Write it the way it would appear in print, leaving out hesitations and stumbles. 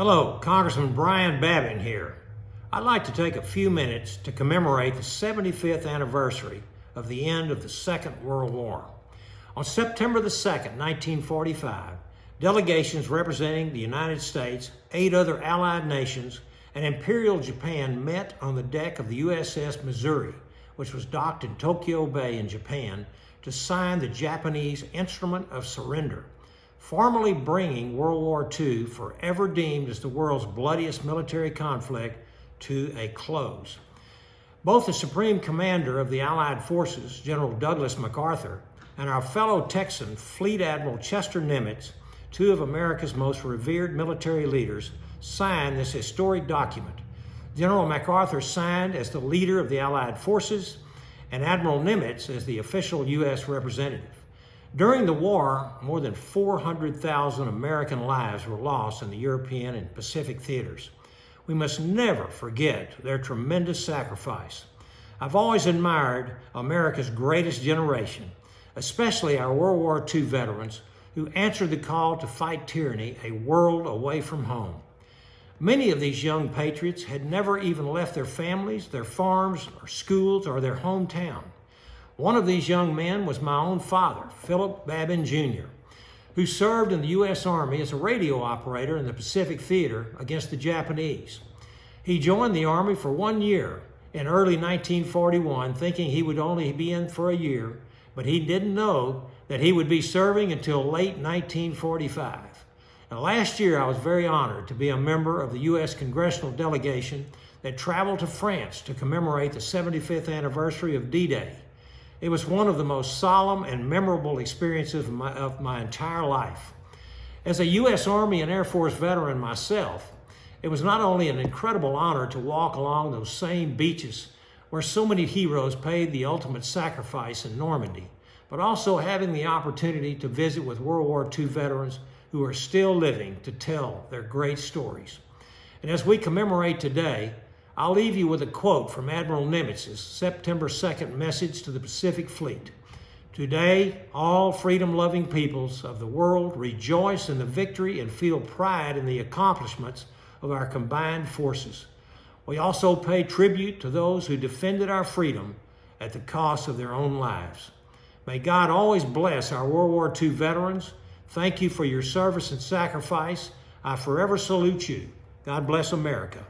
Hello, Congressman Brian Babin here. I'd like to take a few minutes to commemorate the 75th anniversary of the end of the Second World War. On September the 2nd, 1945, delegations representing the United States, 8 other Allied nations, and Imperial Japan met on the deck of the USS Missouri, which was docked in Tokyo Bay in Japan, to sign the Japanese Instrument of Surrender, formally bringing World War II, forever deemed as the world's bloodiest military conflict, to a close. Both the Supreme Commander of the Allied Forces, General Douglas MacArthur, and our fellow Texan, Fleet Admiral Chester Nimitz, 2 of America's most revered military leaders, signed this historic document. General MacArthur signed as the leader of the Allied forces, and Admiral Nimitz as the official U.S. representative. During the war, more than 400,000 American lives were lost in the European and Pacific theaters. We must never forget their tremendous sacrifice. I've always admired America's greatest generation, especially our World War II veterans who answered the call to fight tyranny a world away from home. Many of these young patriots had never even left their families, their farms, or schools, or their hometown. One of these young men was my own father, Philip Babin Jr., who served in the U.S. Army as a radio operator in the Pacific Theater against the Japanese. He joined the Army for 1 year in early 1941, thinking he would only be in for a year, but he didn't know that he would be serving until late 1945. Now, last year, I was very honored to be a member of the U.S. congressional delegation that traveled to France to commemorate the 75th anniversary of D-Day. It was one of the most solemn and memorable experiences of my entire life. As a U.S. Army and Air Force veteran myself, it was not only an incredible honor to walk along those same beaches where so many heroes paid the ultimate sacrifice in Normandy, but also having the opportunity to visit with World War II veterans who are still living to tell their great stories. And as we commemorate today, I'll leave you with a quote from Admiral Nimitz's September 2nd message to the Pacific Fleet. Today, all freedom-loving peoples of the world rejoice in the victory and feel pride in the accomplishments of our combined forces. We also pay tribute to those who defended our freedom at the cost of their own lives. May God always bless our World War II veterans. Thank you for your service and sacrifice. I forever salute you. God bless America.